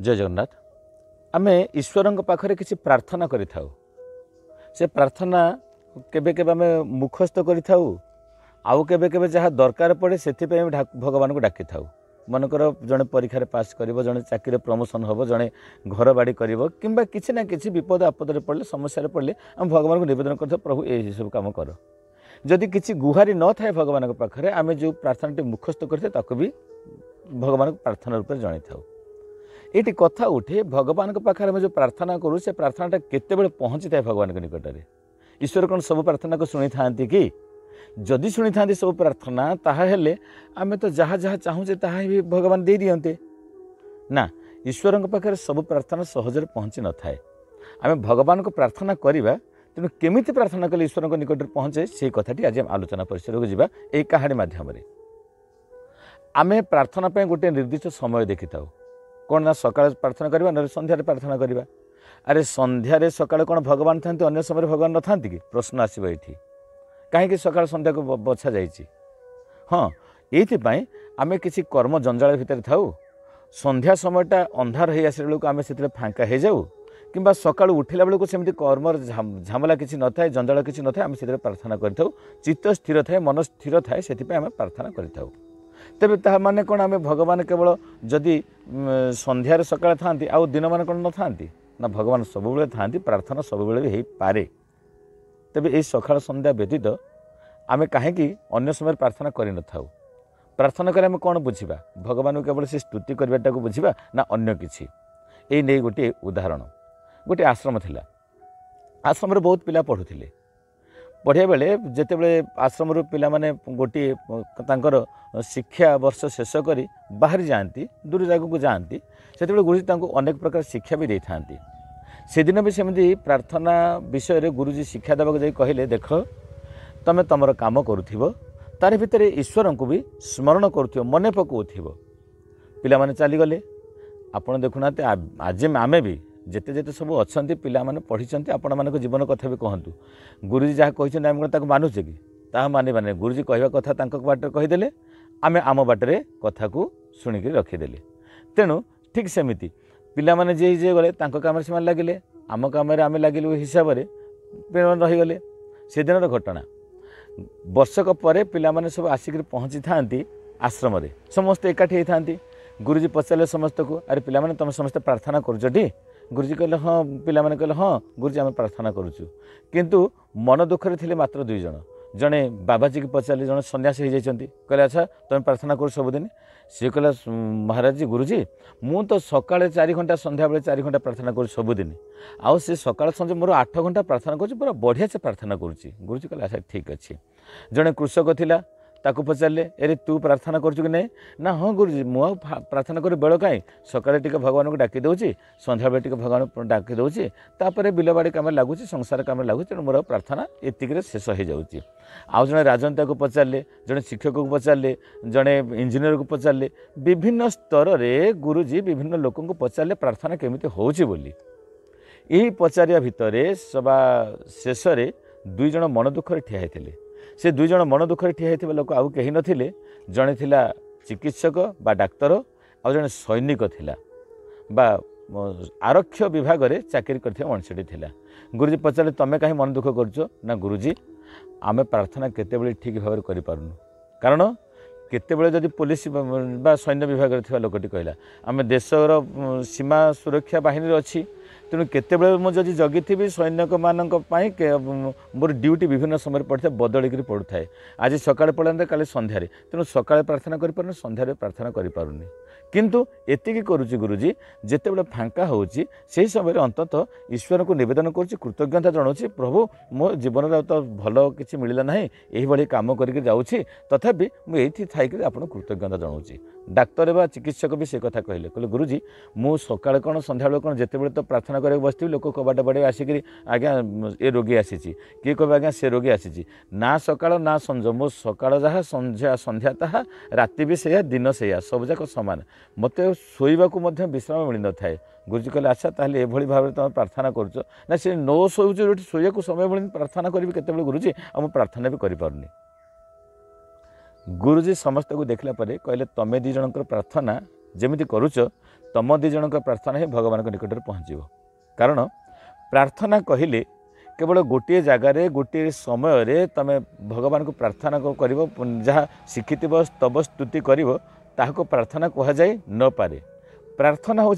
जय जगन्नाथ। आमे ईश्वर पाखरे किसी प्रार्थना करि थाउ से प्रार्थना केबे केबे आमे मुखस्थ करि थाउ आउ केबे केबे जहाँ दरकार पड़े से भगवान को डाकी थाउ। मनकर जड़े परीक्षा पास कर जड़े चाकरी प्रमोशन हम जड़े घर बाड़ी कर कि किसी ना कि विपद आपद पड़े समस्या पड़े आम भगवान को निवेदन कर प्रभु ये सब कम कर। जदि किसी गुहारी न थाए भगवान पाखे आम जो प्रार्थना मुखस्थ करते भी भगवान प्रार्थना रूप में जन था। ये कथा उठे भगवान पाखे आम जो प्रार्थना करूँ से प्रार्थना केते पहुँची था भगवान के निकट में। ईश्वर कौन सब प्रार्थना को शुणी था कि जदि शुणी था सब प्रार्थना ताहेले आमे तो जहाँ जहाँ चाहूचे ताहा भी भगवान दे दियंते ना। ईश्वर पाखे सब प्रार्थना सहजरे पहुँची न थाए। आमे भगवान को प्रार्थना करवा तेणु केमिति प्रार्थना कले ईश्वर को निकट पहुँचे से कथाटी आज आलोचना परिसर को जीवा। ए कहानी माध्यम आमे प्रार्थना पे गोटे निर्दिष्ट समय देखी था। कौन ना सकाळ प्रार्थना करवा ना संध्यारे प्रार्थना करवा। अरे संध्यारे सकाळ कौन भगवान था अन्य समय भगवान न था कि प्रश्न आसो ये कहीं सकाळ संध्या को बछा जाइए। हाँ ये आमे किसी कर्म जंजाल भितर थाऊ संध्या समयटा अंधार हो आस बेलू आम से फांका हो जाऊ कि सका उठला बेलू सेमती कर्म झामला किसी न था जंजाल किसी न था आम से प्रार्थना करूँ। चित्त स्थिर थाए मन स्थिर थाए से आम प्रार्थना करूँ। तेरे ता माने कौन आम भगवान केवल जदि संध्यार सकाଳେ थांती आउ दिन मान कौन न थांती ना भगवान सब बेले थांती प्रार्थना सब बेले भी हो पारे। तेबे ये सकाळ संध्या व्यतीत आमे कहीं अन्य समय प्रार्थना कर न थाउ। प्रार्थना करे आमे कौन बुझा भगवान केवल से स्तुति करवाटा को बुझा ना अन्य किछि। ये नहीं गोटे उदाहरण गोटे आश्रम थिला। आश्रम रे बहुत पिला पढ़ुथिले। पढ़िया बेले जेते बेले आश्रम रो पिला माने गोटे तांकर शिक्षा वर्ष शेष करी बाहर जाती दूर जगह को जाती से गुरुजी तांको अनेक प्रकार शिक्षा भी देता। से दिन भी सेमती प्रार्थना विषय रे गुरुजी शिक्षा देवाक जाई कहले देख तमे तमर काम करूथिबो तार भितर ईश्वर को भी स्मरण करूथिबो मने पकाउथिबो। पिला माने चली गले आपण देखुना आज आमे भी जेते जेते सब अच्छा पिला माने पढ़ी आपण मान जीवन कथा भी कहतु। गुरुजी जहाँ कहते आम कौन मानुचे कि ता माने माने गुरुजी कहवा कथा तांक बाटर कहीदेले आम आम बाटर कथा को शुणिक रखीदे। तेणु ठीक सेमिति पिला माने जे गले कम से लगिले आम कम आम लगिल हिसाब से पिलाने रहीगले। से दिन घटना वर्षक पर पिला माने सब आसिक पहुँची था आश्रम रे समस्त एकाठी होता। गुरुजी पचारे समस्त को अरे पिला माने तुम समस्त प्रार्थना करुटी। गुरुजी कहले हाँ पिला माने कहले हाँ गुरुजी आम प्रार्थना करुचु। किंतु मन दुखरे थिले मात्र दुई जन। जड़े बाबाजी की पचारे जड़े सन्यासी हो जाती कहले अच्छा तुम प्रार्थना कर सबुदिन। सी कहला महाराज जी गुरुजी मु तो सकाଳେ 4 घंटा संध्या बेले 4 घंटा प्रार्थना कर सबुदिन आउ से सकाळ संजे मोर 8 घंटा प्रार्थना कर पूरा बढ़िया से प्रार्थना करुच्ची। गुरुजी कहले अच्छा ठीक अच्छे। जड़े कृषक थिला ताकू पचारे अरे तू प्रार्थना करूँ कि नहीं ना हाँ गुरुजी मु प्रार्थना कर बेल कहीं सकाଳେ टिके भगवान को डाकी दूसरी संध्या बेले टिके भगवान को डाकी दूसरी तापर बिलबाड़ी कम लगुच संसार कम लगुच तेणु मोर प्रार्थना एतिक शेष हो जाऊँगी। आउ जड़े राजनेता को पचारे जड़े शिक्षक को पचारे जड़े इंजीनियर को पचारे विभिन्न स्तर रे गुरुजी विभिन्न लोक को पचारे प्रार्थना केमिति होउछि बोली। यही पचारिया भितर सभा शेष में 2 जन मन दुखरे ठिया होते। से 2 जन मन दुखरे ठिया होता लोक आउ कहीं नथिले। जड़े थिला चिकित्सक बा डाक्तर आ जड़े सैनिक थिला बा आरक्ष विभाग रे चाकरी करथिया मनुष्यटी थिला। गुरुजी पचारे तमे कहीं मन दुख करछो ना गुरुजी आमे प्रार्थना केतेबेले ठीक भाव करि पारुनु। कारण केतेबेले जदि पुलिस बा सैन्य विभाग रे थिवा लोकटी कहला आमे देशर सीमा सुरक्षा बाहिनी अच्छी तेणु केतेबेले मुझे जगी थी सैनिक मानक मोर ड्यूटी विभिन्न समय पड़ता बदलिक पड़ू थाए। आज सकाଳେ पढ़ाते काली संध्यारे तेणु सकाଳେ प्रार्थना करें संध्यारे प्रार्थना करें। किंतु एतिकी करुच्ची गुरुजी जिते बड़े फांका होची से समय अंतत ईश्वर को निवेदन करुच्ची कृतज्ञता जनाऊँगी प्रभु मो जीवन तो भल किसी मिलला ना यही कम करके जाऊँगी तथापि मुझे थी आप कृतज्ञता जनाऊँगी। डाक्तर बा चिकित्सक भी से कथा कहले कहले गुरुजी मु सकाଳେ कौन संध्या बेले कौन जिते बड़े तो प्रार्थना करके बसती लोक कबाट बाड़े आसिक आज्ञा ए रोगी आसी किए कह आज्ञा से रोगी आसी ना सकाळ ना संज मो सकाळ जहाँ संध्या संध्या ताहा राति भी से दिन से सब जाक सामान मत शोवाक विश्राम मिल न थाए। गुरुजी कहले अच्छा ताहले एभली भाव तुम प्रार्थना करुच ना से नो शोचे शोया समय मिलनी प्रार्थना करी केते गुरुजी आ प्रार्थना भी करें। गुरुजी समस्त को देखला परे कहले तमे 2 जनकर प्रार्थना जमिति करूच तुम दी जन प्रार्थना ही भगवान निकट में पहुँचो। कारण प्रार्थना कहले केवल गोटे जगार गोटे समय तुम भगवान को प्रार्थना कर जहाँ शिखिथ स्तव स्तुति कर प्रार्थना कह जाए न पारे। प्रार्थना हूँ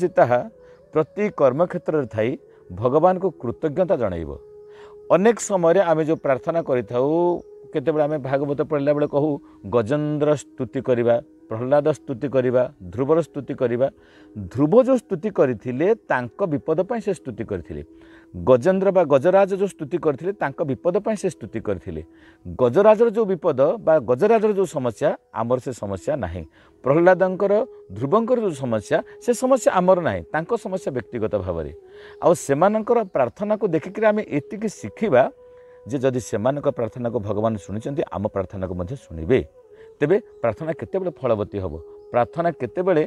प्रति कर्मक्षेत्र थी भगवान को कृतज्ञता जनइब। अनेक समय आम जो प्रार्थना करते आम भागवत पढ़ला बेले कहू गजेन्द्र स्तुति करवा, प्रहलाद स्तुति करवा, ध्रुवर स्तुति करवा। ध्रुव जो स्तुति करथिले तांको विपद पाई से स्तुति करथिले। गजेन्द्र बा गजराज जो स्तुति करथिले तांको विपद पाई से स्तुति करथिले। गजराजर जो विपद बा गजराजर जो समस्या आमर से समस्या नाही। प्रहलादंकर ध्रुवंकर जो समस्या से समस्या आमर नाही, तांको समस्या व्यक्तिगत भाव में। आउ सेमानंकर प्रार्थना को देखिक आम एतिक शिखिबा जे जदि सेमानक प्रार्थना को भगवान शुणिचंती आम प्रार्थना को मध्य शुणिबे तेबे प्रार्थना केतेबेले फलवती हबो, प्रार्थना केतेबेले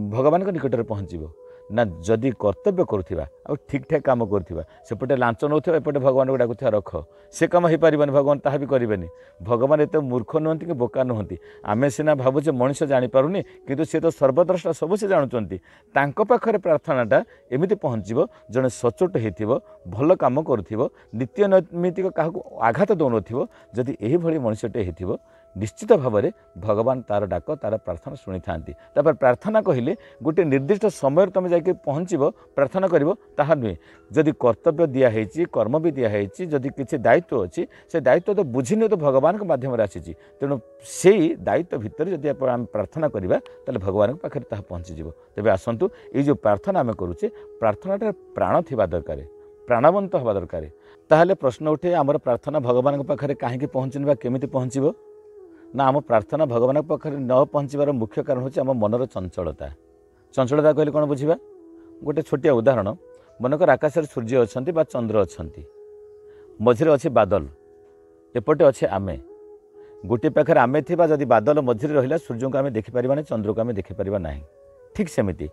भगवान निकट में पहुँचो ना। जदि कर्तव्य करुवा आ ठीक ठाक काम करुवा सेपटे लांच नौथिबा एपटे भगवान को डाकुथिबा रख से काम हो पारिबनि, भगवान ताहा भी करेनि। भगवान एत मूर्ख नुहति कि बोका नुहति। आमे सिना भावुचे मनुष्य जानी पारुनी किंतु से तो सर्वद्रष्टा सब से जानुचंती। तांको पाखरे प्रार्थनाटा एमिति पहुँचो जड़े सचोट होइथिबो, भल काम करुथिबो, नित्य नैमित्तिक काहाकू आघात दौनथिबो। जदि एही भली मनुष्यटे होइथिबो निश्चित भाव में भगवान तार डाक तार प्रार्थना शुणी था। प्रार्थना कहले गोटे निर्दिष्ट समय तुम जाकि पहुँचब प्रार्थना कर ताहा नुहे। जदि कर्तव्य दिखाई कर्म भी दिखाई जदि किसी दायित्व अच्छी से दायित्व तो बुझीनि तो भगवान के माध्यम आसी तेणु से दायित्व भितर जदि आम प्रार्थना करवा ताले भगवान पाखे ताहा पहुँचीज। तेज आसतु ये जो प्रार्थना आम करुचे प्रार्थना प्राण थिबा दरकार, प्राणवंत हवा दरकार। ताहले प्रश्न उठे आमर प्रार्थना भगवान के पाखे कहीं पहुँचनी केमिति पहुँचब ना। आम प्रार्थना भगवान पाखे न पहुँचार मुख्य कारण होची आम मनर चंचलता। चंचलता कहले कौन बुझा? गोटे छोटिया उदाहरण, मनकर आकाश सूर्य अच्छा बा चंद्र अच्छा, मझे अच्छे बादल, एपटे अच्छे आमे। गोटे पाखे आमे थी जदि बादल मझे रहा सूर्य को आम देखिपर ना, चंद्र को आम देखिपर ना। ठीक सेमिति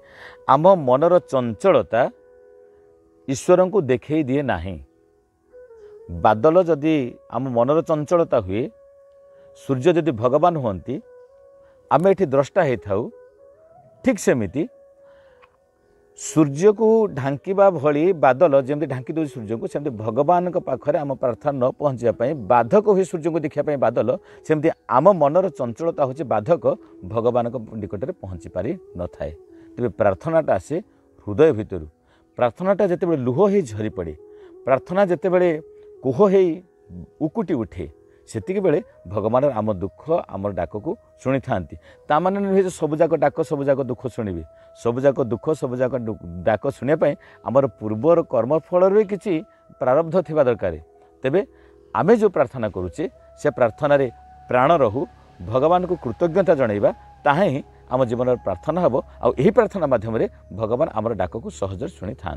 आम मनर चंचलता ईश्वर को देखई दिए ना। बादल जदि आम मनर चंचलता हुए, सूर्य जदि भगवान होती आम ये द्रष्टा होता। ठीक सेमिति सूर्य को ढांकिबा भली बादल जमी ढांकी दो सूर्य को, सेमती भगवान पाखरे आम प्रार्थना न पहुँचापी बाधक हुए सूर्य को देखापी बादल, सेमती आम मनर चंचलता हूँ बाधक भगवान निकट में पहुँची पारि न थाए। तेज प्रार्थनाटा आसे हृदय भितर। प्रार्थनाटा जिते लुह ही झरी पड़े, प्रार्थना जिते बड़े कुह हो उकुटी उठे, सेतिक बेले भगवान आम दुख आम डाक को शुणी था। ताने नुहे सबुजाक डाक सबुजाक दुख शुणे, सबुजाक दुख सबुजाक डाक शुणापी आमर पूर्वर कर्मफल किसी प्रारब्ध थिबा दरकार। तेबे आमे जो प्रार्थना करुचे से प्रार्थना रे प्राण रहू, भगवान को कृतज्ञता जनइबा, ताहा ही आम जीवन प्रार्थना हम। आ प्रार्थना माध्यम भगवान आमर डाक को सहज शुणी था।